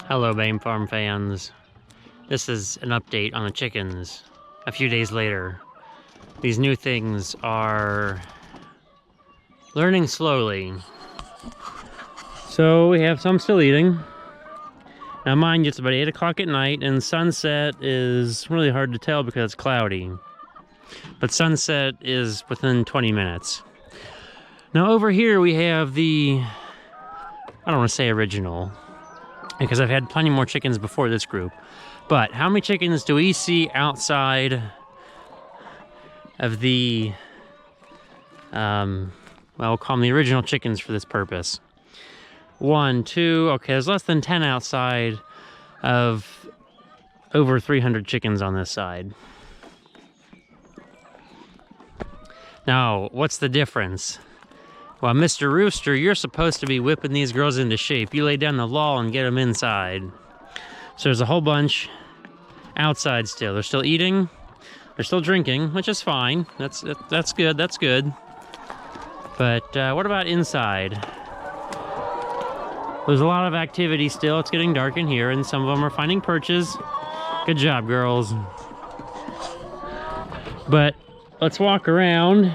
Hello, Bame Farm fans. This is an update on the chickens. A few days later, these new things are learning slowly. So we have some still eating. Now mind you, it's about 8 o'clock at night and sunset is really hard to tell because it's cloudy. But sunset is within 20 minutes. Now over here we have the, I don't want to say original, because I've had plenty more chickens before this group. But how many chickens do we see outside of the, well, we'll call them the original chickens for this purpose? 1, 2, okay, there's less than 10 outside of over 300 chickens on this side. Now, what's the difference? Well, Mr. Rooster, you're supposed to be whipping these girls into shape. You lay down the law and get them inside. So there's a whole bunch outside still. They're still eating. They're still drinking, which is fine. That's good. That's good. But what about inside? There's a lot of activity still. It's getting dark in here, and some of them are finding perches. Good job, girls. But let's walk around.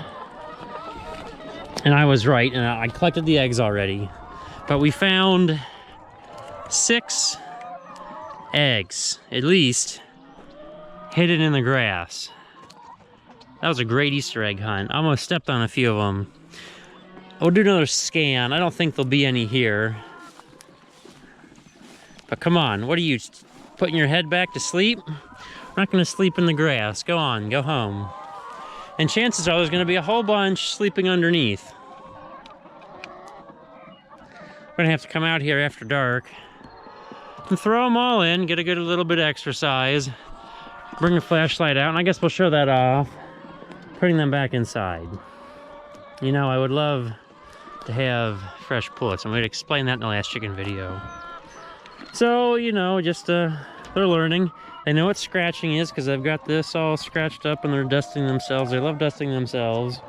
And I was right, and I collected the eggs already. But we found 6 eggs, at least, hidden in the grass. That was a great Easter egg hunt. I almost stepped on a few of them. We'll do another scan. I don't think there'll be any here. But come on, what are you, putting your head back to sleep? We're not gonna sleep in the grass. Go on, go home. And chances are there's going to be a whole bunch sleeping underneath. We're going to have to come out here after dark and throw them all in, get a good little bit of exercise, bring a flashlight out, and I guess we'll show that off, putting them back inside. You know, I would love to have fresh pullets, and we'd explain that in the last chicken video. So, you know, just they're learning. They know what scratching is because I've got this all scratched up and they're dusting themselves. They love dusting themselves.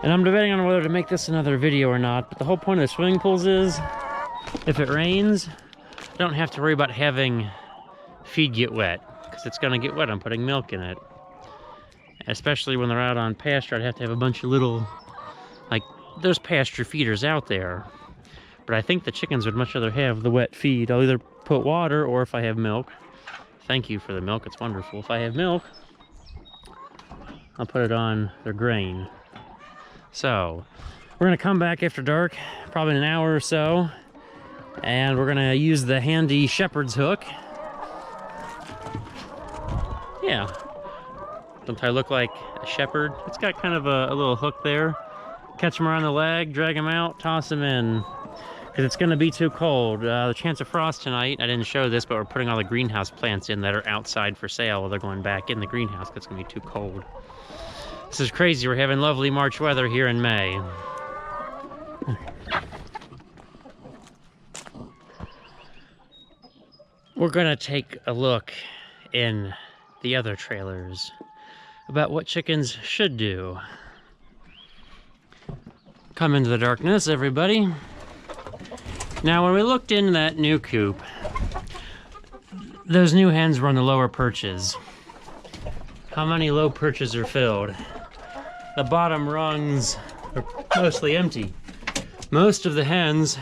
And I'm debating on whether to make this another video or not, but the whole point of the swimming pools is, if it rains, I don't have to worry about having feed get wet, because it's going to get wet. I'm putting milk in it. Especially when they're out on pasture, I'd have to have a bunch of little, like, there's pasture feeders out there. But I think the chickens would much rather have the wet feed. I'll either put water, or if I have milk, thank you for the milk, it's wonderful. If I have milk, I'll put it on their grain. So, we're gonna come back after dark, probably in an hour or so, and we're gonna use the handy shepherd's hook. Yeah, don't I look like a shepherd? It's got kind of a little hook there. Catch them around the leg, drag them out, toss them in. Because it's going to be too cold. The chance of frost tonight, I didn't show this, but we're putting all the greenhouse plants in that are outside for sale while they're going back in the greenhouse because it's going to be too cold. This is crazy. We're having lovely March weather here in May. We're going to take a look in the other trailers about what chickens should do. Come into the darkness, everybody. Now, when we looked into that new coop, those new hens were on the lower perches. How many low perches are filled? The bottom rungs are mostly empty. Most of the hens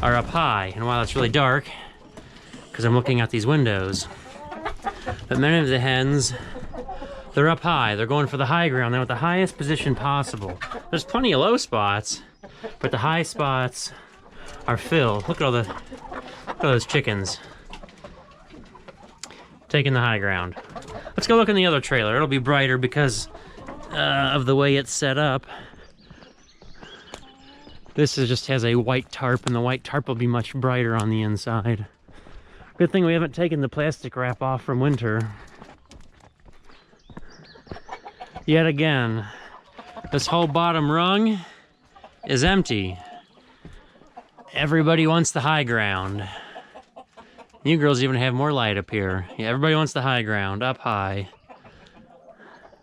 are up high, and while it's really dark, because I'm looking out these windows, but many of the hens, they're up high. They're going for the high ground. They're at the highest position possible. There's plenty of low spots, but the high spots are filled. Look at all those chickens taking the high ground. Let's go look in the other trailer. It'll be brighter because of the way it's set up. This just has a white tarp, and the white tarp will be much brighter on the inside. Good thing we haven't taken the plastic wrap off from winter. Yet again, this whole bottom rung is empty. Everybody wants the high ground. You girls even have more light up here. Yeah, everybody wants the high ground, up high.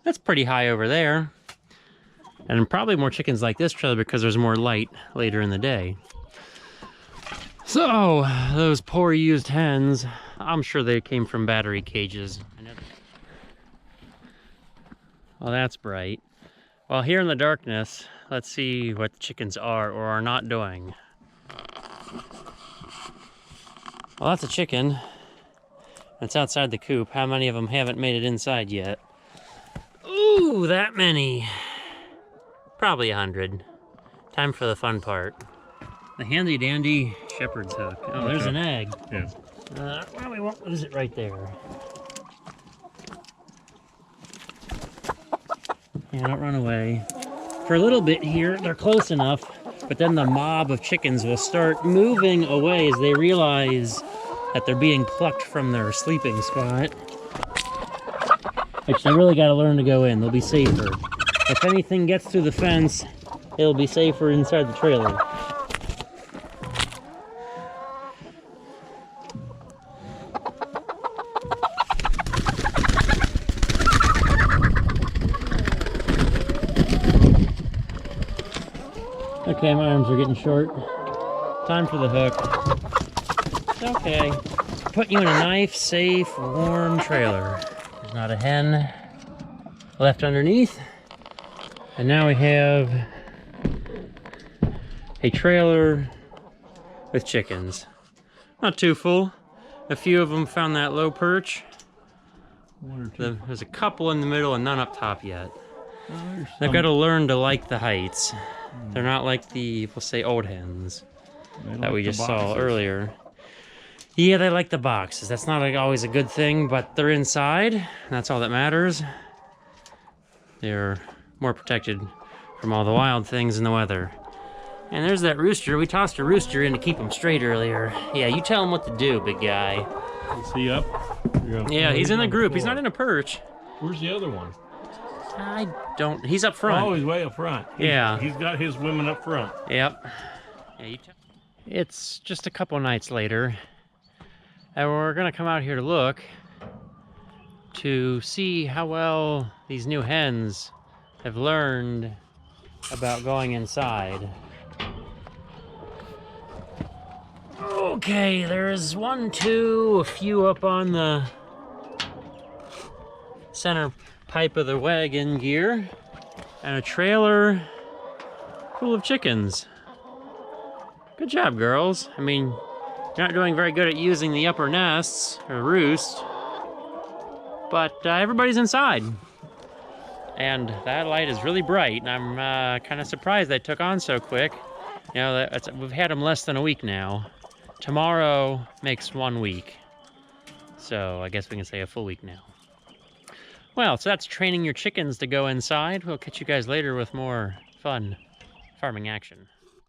That's pretty high over there. And probably more chickens like this trailer because there's more light later in the day. So, those poor used hens, I'm sure they came from battery cages. Well, that's bright. Well, here in the darkness, let's see what the chickens are or are not doing. Well, that's a chicken. It's outside the coop. How many of them haven't made it inside yet? Ooh, that many. Probably 100. Time for the fun part. The handy dandy shepherd's hook. Oh, okay. There's an egg. Yeah. Well, we won't lose it right there. Yeah, don't run away. For a little bit here, they're close enough, but then the mob of chickens will start moving away as they realize that they're being plucked from their sleeping spot. Which they really got to learn to go in. They'll be safer. If anything gets through the fence, it'll be safer inside the trailer. Okay, my arms are getting short. Time for the hook. It's okay. Put you in a nice, safe, warm trailer. There's not a hen left underneath. And now we have a trailer with chickens. Not too full. A few of them found that low perch. There's a couple in the middle and none up top yet. They've got to learn to like the heights. They're not like the, we'll say, old hens that we just saw earlier. Yeah, they like the boxes. That's not always a good thing, but they're inside, and that's all that matters. They're more protected from all the wild things in the weather. And there's that rooster. We tossed a rooster in to keep him straight earlier. Yeah, you tell him what to do, big guy. Is he up? Yeah, he's in the group. He's not in a perch. Where's the other one? I don't... He's up front. Oh, he's way up front. Yeah. He's got his women up front. Yep. Yeah, you tell. It's just a couple nights later, and we're gonna come out here to look to see how well these new hens have learned about going inside. Okay, there's one, two, a few up on the center pipe of the wagon gear, and a trailer full of chickens. Good job, girls. I mean, you're not doing very good at using the upper nests, or roost, but everybody's inside. And that light is really bright, and I'm kind of surprised they took on so quick. You know, we've had them less than a week now. Tomorrow makes 1 week. So I guess we can say a full week now. Well, so that's training your chickens to go inside. We'll catch you guys later with more fun farming action.